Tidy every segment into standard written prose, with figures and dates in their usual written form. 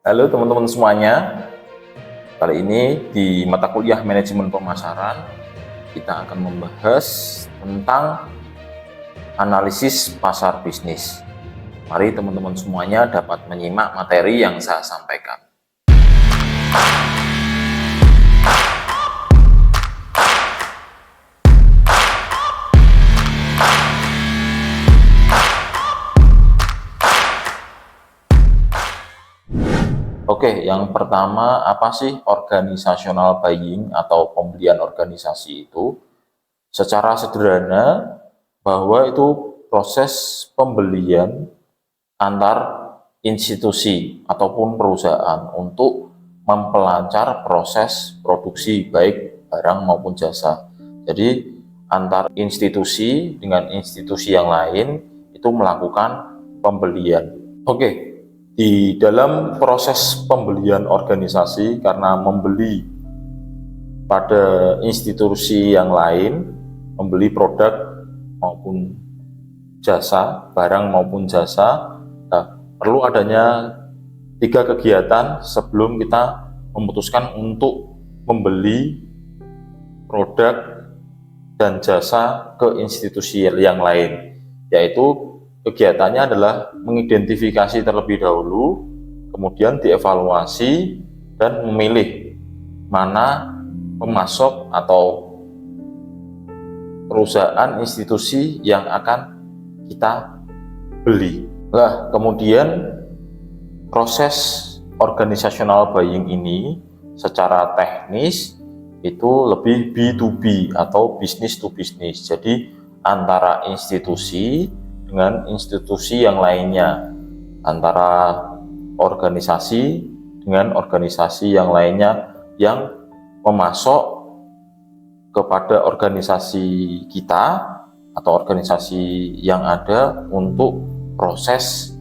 Halo teman-teman semuanya, kali ini di mata kuliah manajemen pemasaran kita akan membahas tentang analisis pasar bisnis. Mari teman-teman semuanya dapat menyimak materi yang saya sampaikan. Oke, yang pertama, apa sih organizational buying atau pembelian organisasi itu? Secara sederhana, bahwa itu proses pembelian antar institusi ataupun perusahaan untuk memperlancar proses produksi baik barang maupun jasa. Jadi antar institusi dengan institusi yang lain itu melakukan pembelian. Oke, di dalam proses pembelian organisasi karena membeli pada institusi yang lain, membeli produk maupun jasa, barang maupun jasa, perlu adanya 3 kegiatan sebelum kita memutuskan untuk membeli produk dan jasa ke institusi yang lain, yaitu kegiatannya adalah mengidentifikasi terlebih dahulu, kemudian dievaluasi dan memilih mana pemasok atau perusahaan institusi yang akan kita beli. Nah, kemudian proses organizational buying ini secara teknis itu lebih B2B atau business to business. Jadi antara institusi dengan institusi yang lainnya, antara organisasi dengan organisasi yang lainnya yang memasok kepada organisasi kita atau organisasi yang ada untuk proses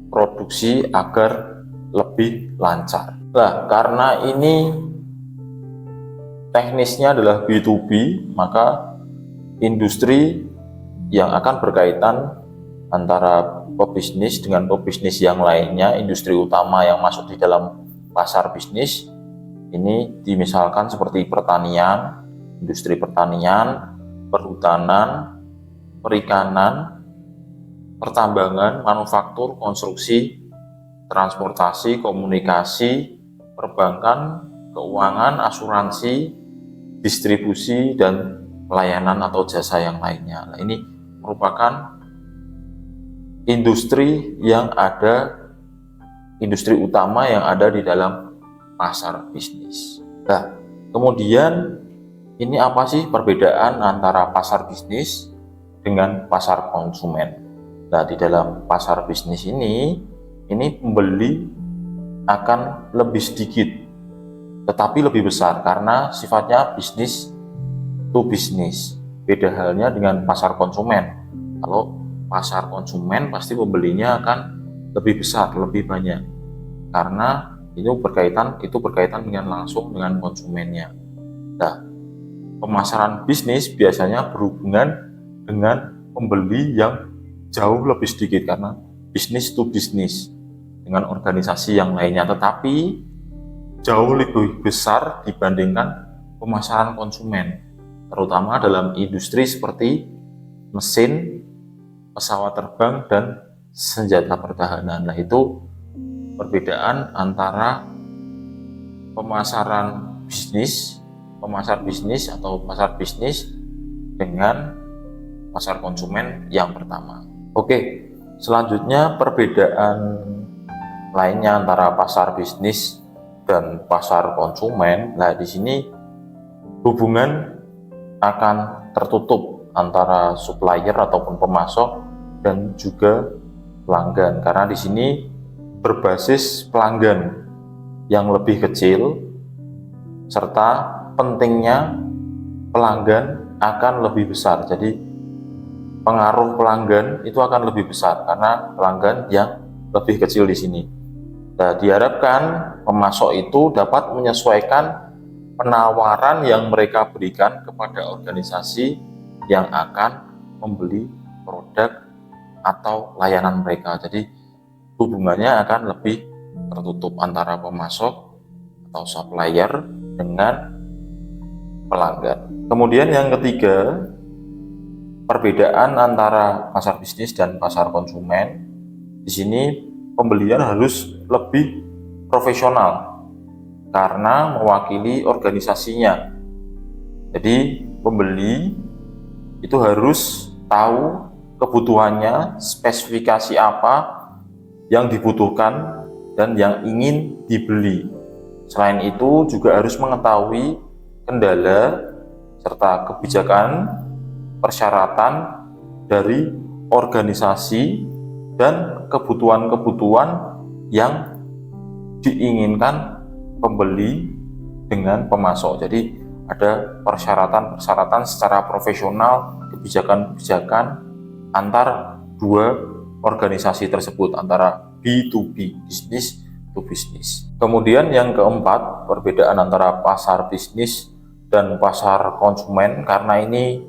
produksi agar lebih lancar. Nah, karena ini teknisnya adalah B2B, maka industri yang akan berkaitan antara pebisnis dengan pebisnis yang lainnya, industri utama yang masuk di dalam pasar bisnis ini dimisalkan seperti pertanian, industri pertanian, perhutanan, perikanan, pertambangan, manufaktur, konstruksi, transportasi, komunikasi, perbankan, keuangan, asuransi, distribusi, dan pelayanan atau jasa yang lainnya. Nah, ini merupakan industri utama yang ada di dalam pasar bisnis. Nah, kemudian ini apa sih perbedaan antara pasar bisnis dengan pasar konsumen? Nah, di dalam pasar bisnis ini pembeli akan lebih sedikit, tetapi lebih besar karena sifatnya bisnis to bisnis. Beda halnya dengan pasar konsumen. Kalau pasar konsumen pasti pembelinya akan lebih besar, lebih banyak, karena itu berkaitan dengan langsung dengan konsumennya. Nah, pemasaran bisnis biasanya berhubungan dengan pembeli yang jauh lebih sedikit karena bisnis to bisnis dengan organisasi yang lainnya, tetapi jauh lebih besar dibandingkan pemasaran konsumen, terutama dalam industri seperti mesin, pesawat terbang, dan senjata pertahanan. Nah, itu perbedaan antara pasar bisnis atau pasar bisnis dengan pasar konsumen yang pertama. Oke, selanjutnya perbedaan lainnya antara pasar bisnis dan pasar konsumen. Nah, di sini hubungan akan tertutup antara supplier ataupun pemasok dan juga pelanggan, karena di sini berbasis pelanggan yang lebih kecil, serta pentingnya pelanggan akan lebih besar. Jadi pengaruh pelanggan itu akan lebih besar karena pelanggan yang lebih kecil di sini. Nah, diharapkan pemasok itu dapat menyesuaikan penawaran yang mereka berikan kepada organisasi yang akan membeli produk atau layanan mereka. Jadi hubungannya akan lebih tertutup antara pemasok atau supplier dengan pelanggan. Kemudian yang ketiga, perbedaan antara pasar bisnis dan pasar konsumen. Di sini pembelian harus lebih profesional karena mewakili organisasinya. Jadi pembeli itu harus tahu kebutuhannya, spesifikasi apa yang dibutuhkan dan yang ingin dibeli. Selain itu juga harus mengetahui kendala serta kebijakan, persyaratan dari organisasi dan kebutuhan-kebutuhan yang diinginkan pembeli dengan pemasok. Jadi ada persyaratan-persyaratan secara profesional, kebijakan-kebijakan antar dua organisasi tersebut, antara B2B, business to business. Kemudian yang keempat, perbedaan antara pasar bisnis dan pasar konsumen. Karena ini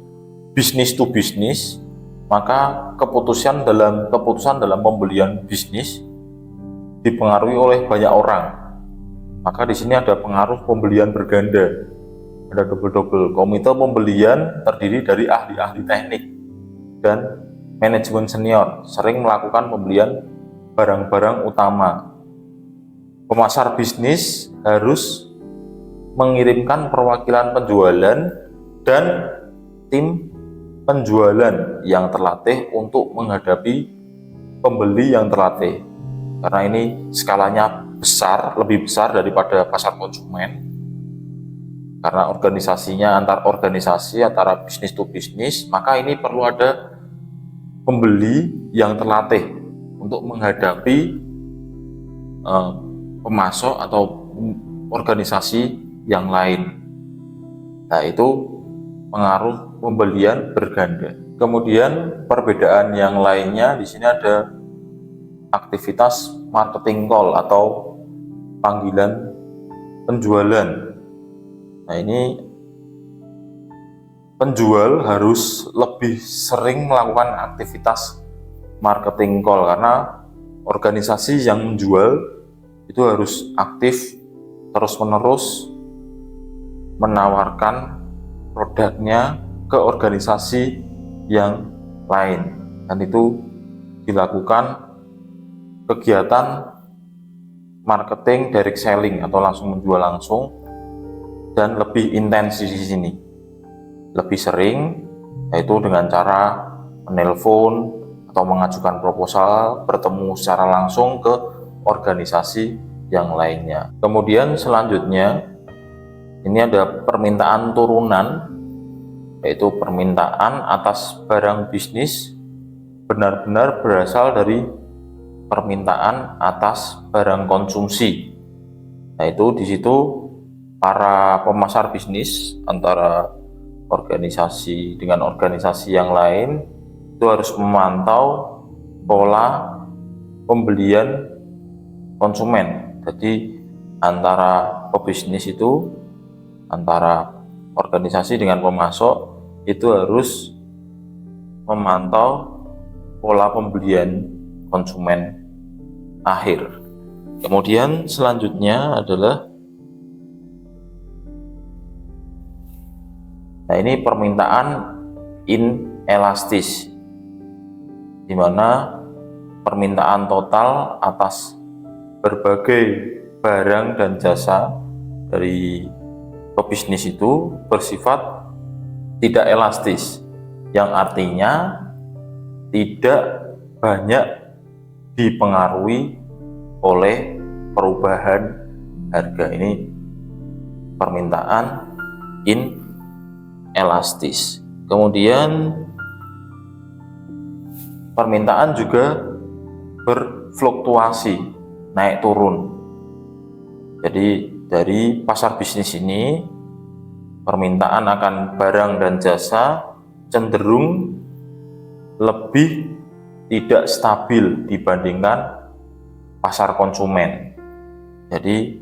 business to business, maka keputusan dalam pembelian bisnis dipengaruhi oleh banyak orang. Maka di sini ada pengaruh pembelian berganda, ada double-double. Komite pembelian terdiri dari ahli-ahli teknik dan manajemen senior, sering melakukan pembelian barang-barang utama. Pemasar bisnis harus mengirimkan perwakilan penjualan dan tim penjualan yang terlatih untuk menghadapi pembeli yang terlatih. Karena ini skalanya besar, lebih besar daripada pasar konsumen. Karena organisasinya antar organisasi, antara bisnis to bisnis, maka ini perlu ada pembeli yang terlatih untuk menghadapi pemasok atau organisasi yang lain. Nah, itu pengaruh pembelian berganda. Kemudian perbedaan yang lainnya di sini ada aktivitas marketing call atau panggilan penjualan. Nah, ini penjual harus lebih sering melakukan aktivitas marketing call karena organisasi yang menjual itu harus aktif terus-menerus menawarkan produknya ke organisasi yang lain, dan itu dilakukan kegiatan marketing direct selling atau langsung menjual langsung, dan lebih intens di sini, lebih sering, yaitu dengan cara menelpon atau mengajukan proposal, bertemu secara langsung ke organisasi yang lainnya. Kemudian selanjutnya ini ada permintaan turunan, yaitu permintaan atas barang bisnis benar-benar berasal dari permintaan atas barang konsumsi. Nah, itu di situ para pemasar bisnis antara organisasi dengan organisasi yang lain itu harus memantau pola pembelian konsumen. Jadi antara pebisnis itu, antara organisasi dengan pemasok itu harus memantau pola pembelian konsumen akhir. Kemudian selanjutnya adalah ini permintaan inelastis, di mana permintaan total atas berbagai barang dan jasa dari pebisnis itu bersifat tidak elastis, yang artinya tidak banyak dipengaruhi oleh perubahan harga. Ini permintaan inelastis. Kemudian permintaan juga berfluktuasi, naik turun. Jadi dari pasar bisnis ini, permintaan akan barang dan jasa cenderung lebih tidak stabil dibandingkan pasar konsumen. Jadi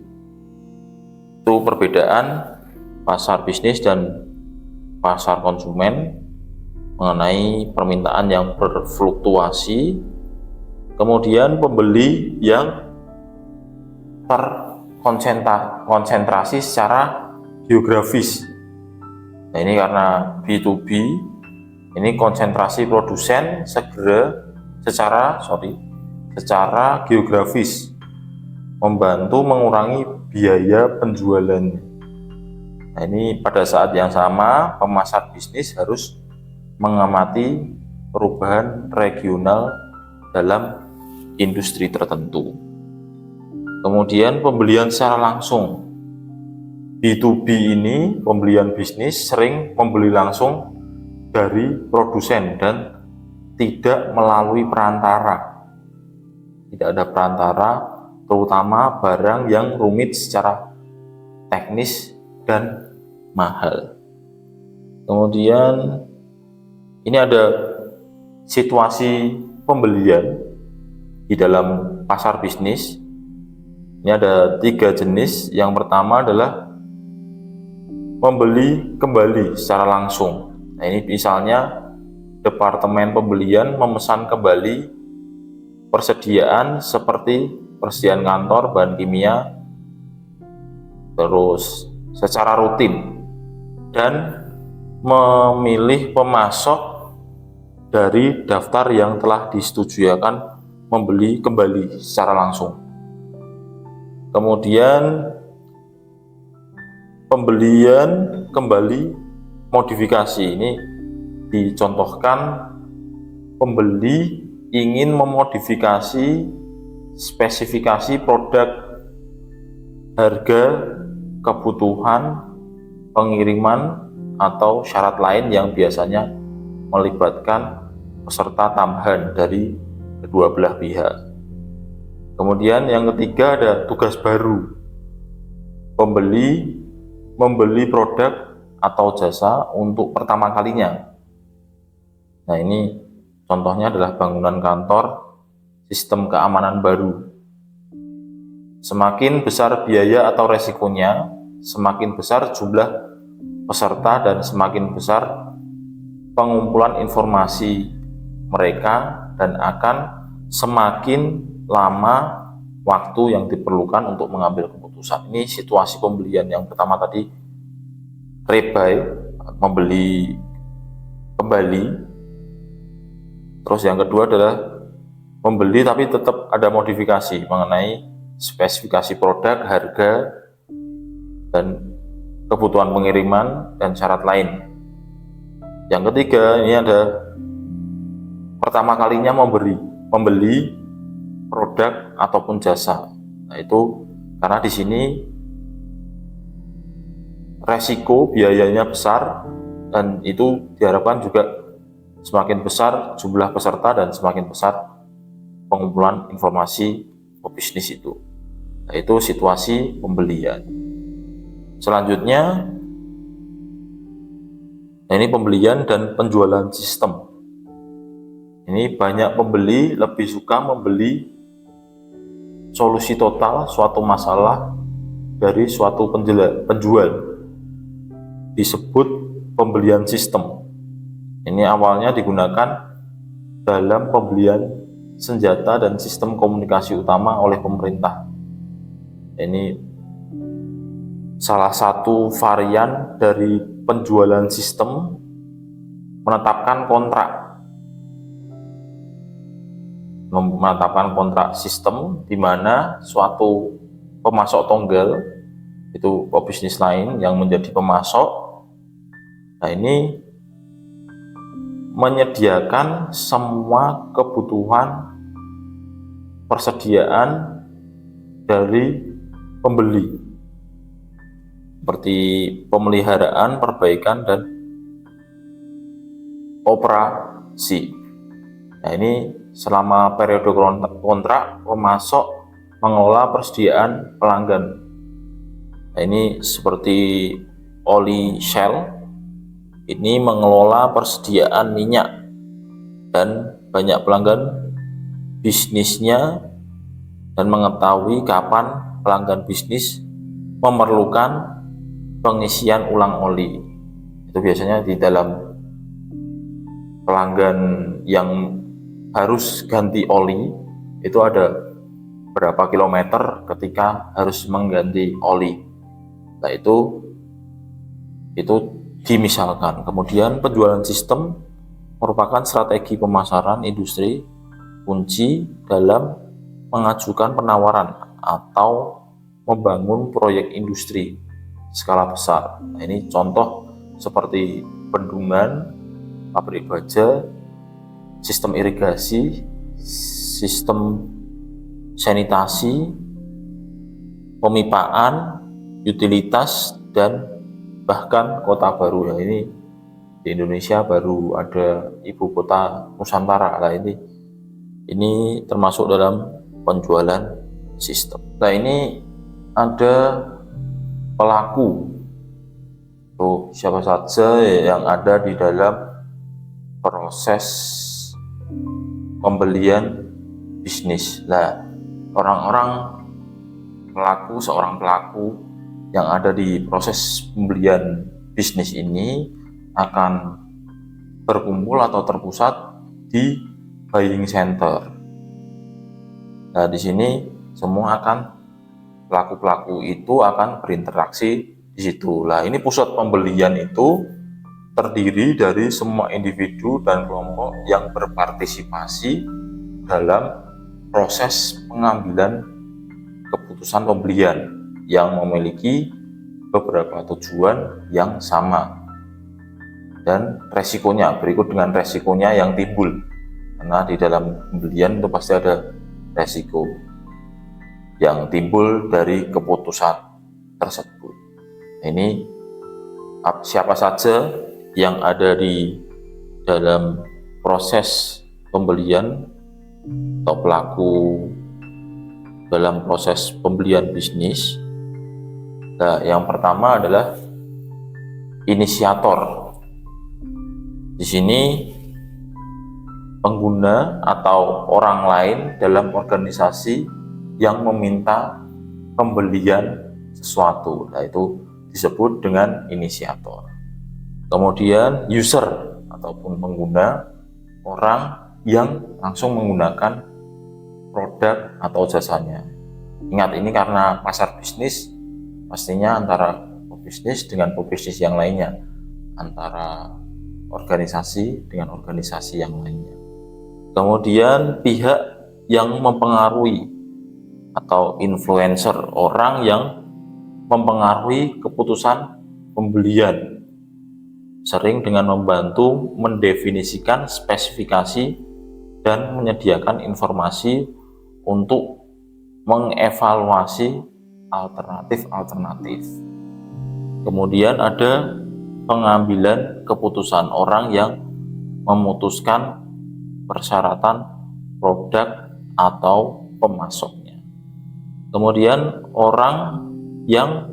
itu perbedaan pasar bisnis dan pasar konsumen mengenai permintaan yang berfluktuasi, kemudian pembeli yang terkonsentrasi secara geografis. Nah, ini karena B2B, ini konsentrasi produsen secara geografis, membantu mengurangi biaya penjualan. Nah, ini pada saat yang sama pemasar bisnis harus mengamati perubahan regional dalam industri tertentu. Kemudian pembelian secara langsung. B2B ini pembelian bisnis sering membeli langsung dari produsen dan tidak melalui perantara. Tidak ada perantara, terutama barang yang rumit secara teknis dan mahal. Kemudian ini ada situasi pembelian di dalam pasar bisnis. Ini ada 3 jenis. Yang pertama adalah membeli kembali secara langsung. Nah, ini misalnya departemen pembelian memesan kembali persediaan seperti persediaan kantor, bahan kimia, terus secara rutin, dan memilih pemasok dari daftar yang telah disetujui akan membeli kembali secara langsung. Kemudian pembelian kembali modifikasi, ini dicontohkan pembeli ingin memodifikasi spesifikasi produk, harga, kebutuhan, pengiriman, atau syarat lain yang biasanya melibatkan peserta tambahan dari kedua belah pihak. Kemudian yang ketiga ada tugas baru. Pembeli membeli produk atau jasa untuk pertama kalinya. Nah, ini contohnya adalah bangunan kantor, sistem keamanan baru. Semakin besar biaya atau resikonya, semakin besar jumlah peserta dan semakin besar pengumpulan informasi mereka, dan akan semakin lama waktu yang diperlukan untuk mengambil keputusan. Ini situasi pembelian. Yang pertama tadi rebuy, membeli kembali. Terus yang kedua adalah membeli tapi tetap ada modifikasi mengenai spesifikasi produk, harga, dan kebutuhan pengiriman dan syarat lain. Yang ketiga ini ada pertama kalinya membeli produk ataupun jasa. Nah, itu karena di sini resiko biayanya besar, dan itu diharapkan juga semakin besar jumlah peserta dan semakin besar pengumpulan informasi pebisnis itu. Nah, itu situasi pembelian. Selanjutnya, nah ini pembelian dan penjualan sistem. Ini banyak pembeli lebih suka membeli solusi total suatu masalah dari suatu penjual. Disebut pembelian sistem. Ini awalnya digunakan dalam pembelian senjata dan sistem komunikasi utama oleh pemerintah. Ini salah satu varian dari penjualan sistem, menetapkan kontrak sistem, di mana suatu pemasok tunggal, itu pebisnis lain yang menjadi pemasok. Nah, ini menyediakan semua kebutuhan persediaan dari pembeli, seperti pemeliharaan, perbaikan, dan operasi. Nah, ini selama periode kontrak, pemasok mengelola persediaan pelanggan. Nah, ini seperti oli Shell, ini mengelola persediaan minyak, dan banyak pelanggan bisnisnya, dan mengetahui kapan pelanggan bisnis memerlukan pengisian ulang oli. Itu biasanya di dalam pelanggan yang harus ganti oli, itu ada berapa kilometer ketika harus mengganti oli. Nah, itu dimisalkan. Kemudian penjualan sistem merupakan strategi pemasaran industri kunci dalam mengajukan penawaran atau membangun proyek industri skala besar. Nah, ini contoh seperti bendungan, pabrik baja, sistem irigasi, sistem sanitasi, pemipaan, utilitas, dan bahkan kota baru. Nah, ini di Indonesia baru ada ibu kota Nusantara. Nah, ini termasuk dalam penjualan sistem. Nah, ini ada pelaku. Tuh, siapa saja yang ada di dalam proses pembelian bisnis. Nah, seorang pelaku yang ada di proses pembelian bisnis ini akan berkumpul atau terpusat di buying center. Nah, di sini semua pelaku-pelaku itu akan berinteraksi di situ. Nah, ini pusat pembelian itu terdiri dari semua individu dan kelompok yang berpartisipasi dalam proses pengambilan keputusan pembelian yang memiliki beberapa tujuan yang sama dan resikonya. Berikut dengan resikonya yang timbul, karena di dalam pembelian itu pasti ada resiko yang timbul dari keputusan tersebut. Ini siapa saja yang ada di dalam proses pembelian atau pelaku dalam proses pembelian bisnis. Nah, yang pertama adalah inisiator. Di sini pengguna atau orang lain dalam organisasi yang meminta pembelian sesuatu. Nah, itu disebut dengan inisiator. Kemudian user ataupun pengguna, orang yang langsung menggunakan produk atau jasanya. Ingat, ini karena pasar bisnis, pastinya antara pebisnis dengan pebisnis yang lainnya, antara organisasi dengan organisasi yang lainnya. Kemudian pihak yang mempengaruhi atau influencer, orang yang mempengaruhi keputusan pembelian, sering dengan membantu mendefinisikan spesifikasi dan menyediakan informasi untuk mengevaluasi alternatif-alternatif. Kemudian ada pengambilan keputusan, orang yang memutuskan persyaratan produk atau pemasoknya. Kemudian orang yang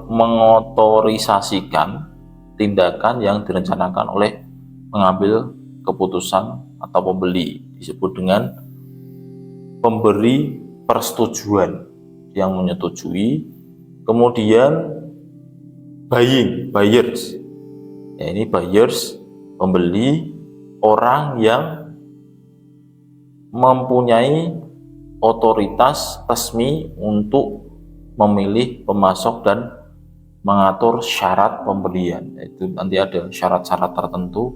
mengotorisasikan tindakan yang direncanakan oleh pengambil keputusan atau pembeli, disebut dengan pemberi persetujuan yang menyetujui. Kemudian buyers. Ya, ini buyers, pembeli, orang yang mempunyai otoritas resmi untuk memilih pemasok dan mengatur syarat pembelian. Itu nanti ada syarat-syarat tertentu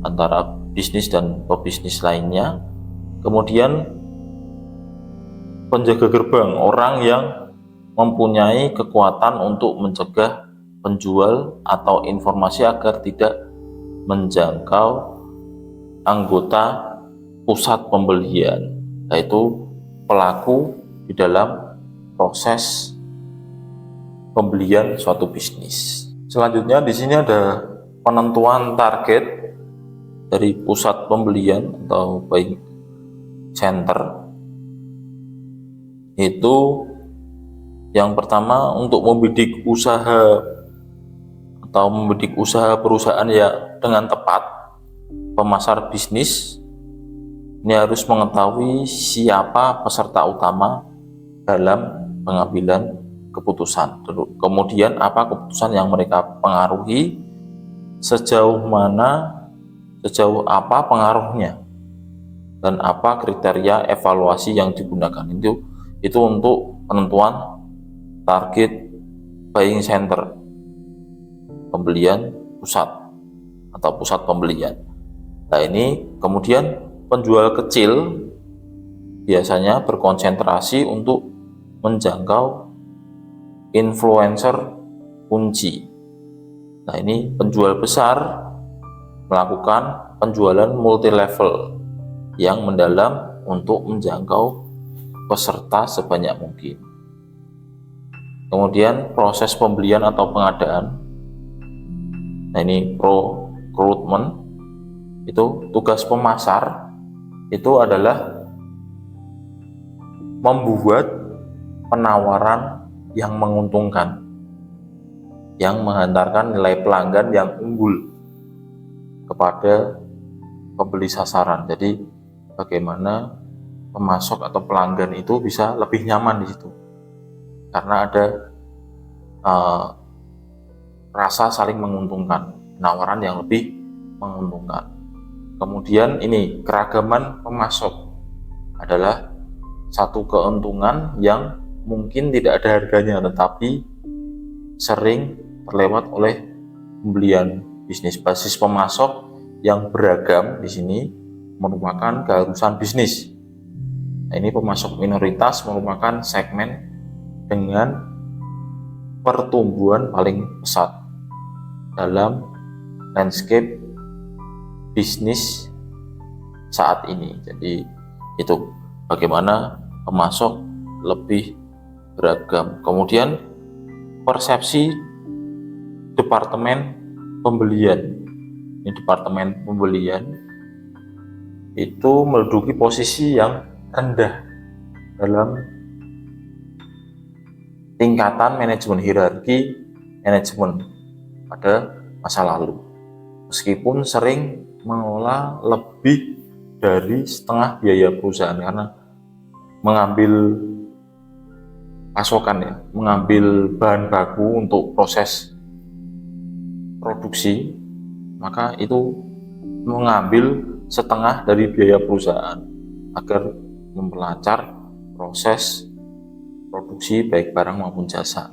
antara bisnis dan pebisnis lainnya. Kemudian penjaga gerbang, orang yang mempunyai kekuatan untuk mencegah penjual atau informasi agar tidak menjangkau anggota pusat pembelian, yaitu pelaku di dalam proses pembelian suatu bisnis. Selanjutnya di sini ada penentuan target dari pusat pembelian atau buying center. Itu yang pertama, untuk membidik usaha atau membidik usaha perusahaan ya dengan tepat, pemasar bisnis ini harus mengetahui siapa peserta utama dalam pengambilan keputusan. Kemudian apa keputusan yang mereka pengaruhi, sejauh apa pengaruhnya. dan apa kriteria evaluasi yang digunakan. Itu untuk penentuan target buying center, pembelian pusat atau pusat pembelian. Nah, ini kemudian penjual kecil biasanya berkonsentrasi untuk menjangkau influencer kunci. Nah, ini penjual besar melakukan penjualan multi level yang mendalam untuk menjangkau peserta sebanyak mungkin. Kemudian proses pembelian atau pengadaan. Nah, ini recruitment. Itu tugas pemasar itu adalah membuat penawaran yang menguntungkan, yang menghantarkan nilai pelanggan yang unggul kepada pembeli sasaran. Jadi bagaimana pemasok atau pelanggan itu bisa lebih nyaman di situ, karena ada rasa saling menguntungkan, penawaran yang lebih menguntungkan. Kemudian ini keragaman pemasok adalah satu keuntungan yang mungkin tidak ada harganya, tetapi sering terlewat oleh pembelian bisnis. Basis pemasok yang beragam di sini merupakan keharusan bisnis. Nah, ini pemasok minoritas merupakan segmen dengan pertumbuhan paling pesat dalam landscape bisnis saat ini. Jadi itu bagaimana pemasok lebih beragam. Kemudian persepsi departemen pembelian. Ini departemen pembelian itu menduduki posisi yang rendah dalam tingkatan manajemen hierarki manajemen pada masa lalu, meskipun sering mengelola lebih dari setengah biaya perusahaan karena mengambil pasokan, mengambil bahan baku untuk proses produksi, maka itu mengambil setengah dari biaya perusahaan agar memperlancar proses produksi baik barang maupun jasa.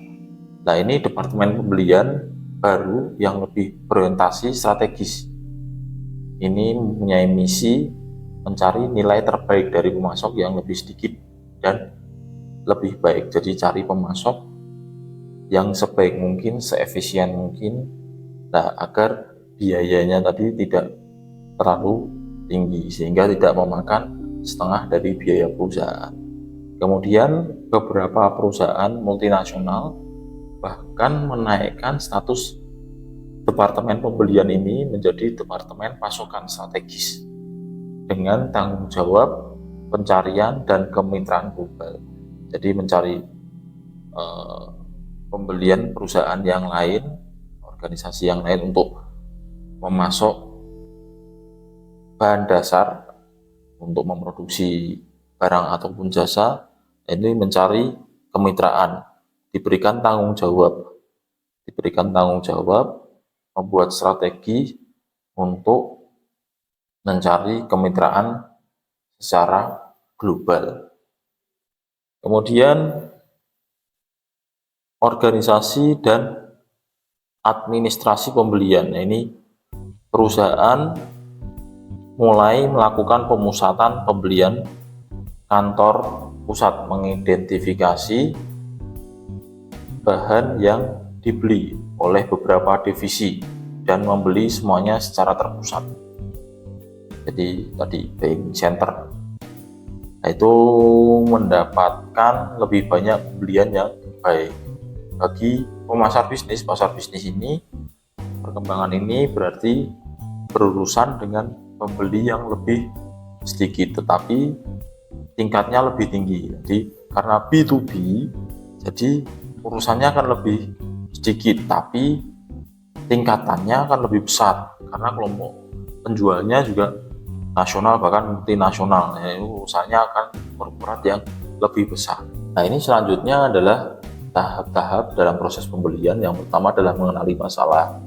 Nah, ini departemen pembelian baru yang lebih berorientasi strategis. Ini mempunyai misi mencari nilai terbaik dari pemasok yang lebih sedikit dan lebih baik. Jadi cari pemasok yang sebaik mungkin, seefisien mungkin, nah, agar biayanya tadi tidak terlalu tinggi sehingga tidak memakan setengah dari biaya perusahaan. Kemudian beberapa perusahaan multinasional bahkan menaikkan status departemen pembelian ini menjadi departemen pasokan strategis dengan tanggung jawab pencarian dan kemitraan global. Jadi mencari pembelian perusahaan yang lain, organisasi yang lain untuk memasok bahan dasar untuk memproduksi barang ataupun jasa. Ini mencari kemitraan, diberikan tanggung jawab, membuat strategi untuk mencari kemitraan secara global. Kemudian organisasi dan administrasi pembelian. Nah, ini perusahaan mulai melakukan pemusatan pembelian. Kantor pusat mengidentifikasi bahan yang dibeli oleh beberapa divisi dan membeli semuanya secara terpusat. Jadi tadi buying center, nah, itu mendapatkan lebih banyak pembelian yang baik. Bagi pemasar bisnis, pasar bisnis ini, perkembangan ini berarti berurusan dengan pembeli yang lebih sedikit tetapi tingkatnya lebih tinggi. Jadi karena B2B, jadi urusannya akan lebih sedikit tapi tingkatannya akan lebih besar karena kelompok penjualnya juga nasional bahkan multinasional. Urusannya akan korporat yang lebih besar. Nah, ini selanjutnya adalah tahap-tahap dalam proses pembelian. Yang pertama adalah mengenali masalah.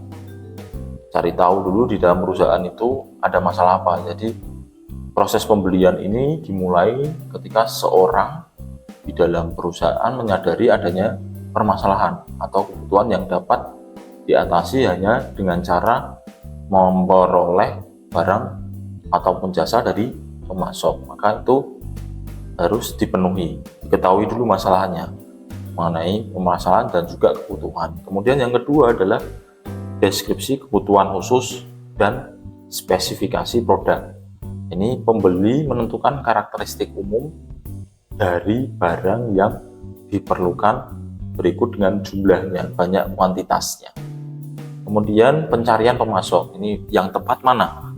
Cari tahu dulu di dalam perusahaan itu ada masalah apa. Jadi Proses pembelian ini dimulai ketika seorang di dalam perusahaan menyadari adanya permasalahan atau kebutuhan yang dapat diatasi hanya dengan cara memperoleh barang ataupun jasa dari pemasok. Maka itu harus dipenuhi, diketahui dulu masalahnya mengenai permasalahan dan juga kebutuhan. Kemudian yang kedua adalah deskripsi kebutuhan khusus dan spesifikasi produk. Ini pembeli menentukan karakteristik umum dari barang yang diperlukan berikut dengan jumlahnya, banyak kuantitasnya. Kemudian pencarian pemasok, ini yang tepat mana?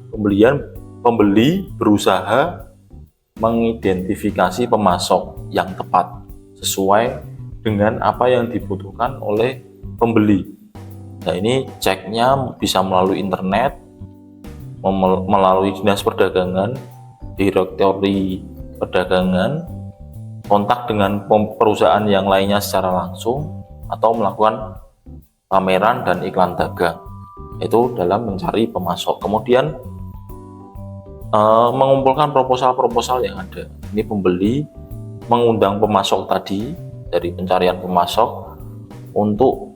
Pembeli berusaha mengidentifikasi pemasok yang tepat sesuai dengan apa yang dibutuhkan oleh pembeli. Nah, ini ceknya bisa melalui internet, melalui dinas perdagangan, direktori perdagangan, kontak dengan perusahaan yang lainnya secara langsung, atau melakukan pameran dan iklan dagang. Itu dalam mencari pemasok. Kemudian mengumpulkan proposal-proposal yang ada. Ini pembeli mengundang pemasok tadi dari pencarian pemasok untuk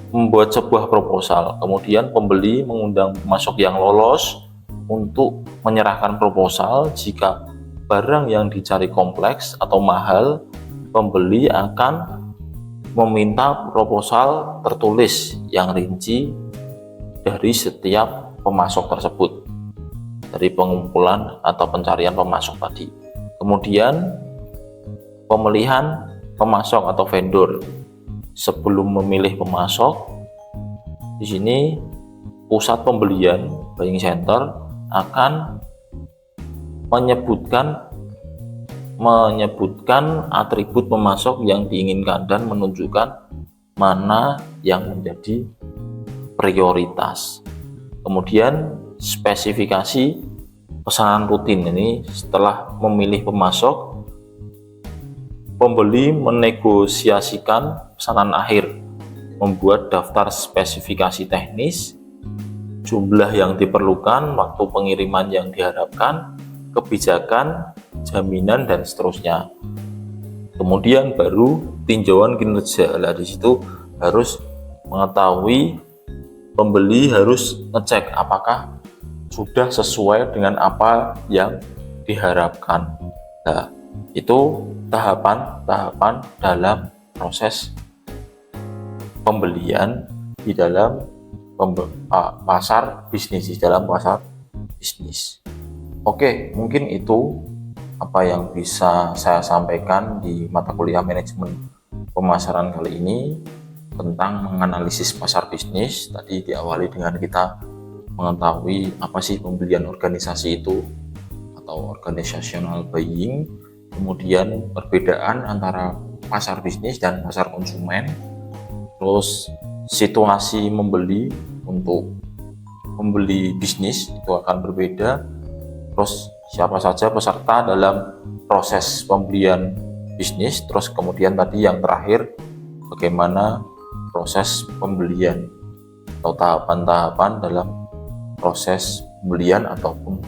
membuat sebuah proposal. Kemudian pembeli mengundang pemasok yang lolos untuk menyerahkan proposal. Jika barang yang dicari kompleks atau mahal, pembeli akan meminta proposal tertulis yang rinci dari setiap pemasok tersebut, dari pengumpulan atau pencarian pemasok tadi. Kemudian pemilihan pemasok atau vendor. Sebelum memilih pemasok, di sini pusat pembelian buying center akan menyebutkan atribut pemasok yang diinginkan dan menunjukkan mana yang menjadi prioritas. Kemudian spesifikasi pesanan rutin. Ini setelah memilih pemasok, pembeli menegosiasikan pesanan akhir, membuat daftar spesifikasi teknis, jumlah yang diperlukan, waktu pengiriman yang diharapkan, kebijakan, jaminan, dan seterusnya. Kemudian baru tinjauan kinerja. Di situ harus mengetahui, pembeli harus ngecek apakah sudah sesuai dengan apa yang diharapkan. Nah, itu tahapan-tahapan dalam proses pembelian di dalam pasar bisnis, Oke, mungkin itu apa yang bisa saya sampaikan di mata kuliah manajemen pemasaran kali ini tentang menganalisis pasar bisnis. Tadi diawali dengan kita mengetahui apa sih pembelian organisasi itu atau organizational buying, kemudian perbedaan antara pasar bisnis dan pasar konsumen, terus situasi membeli untuk membeli bisnis itu akan berbeda, terus siapa saja peserta dalam proses pembelian bisnis, terus kemudian tadi yang terakhir bagaimana proses pembelian atau tahapan-tahapan dalam proses pembelian ataupun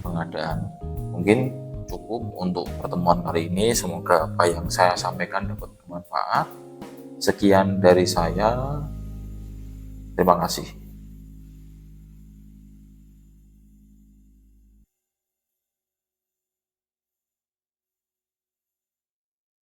pengadaan. Mungkin cukup untuk pertemuan kali ini. Semoga apa yang saya sampaikan dapat bermanfaat. Sekian dari saya. Terima kasih.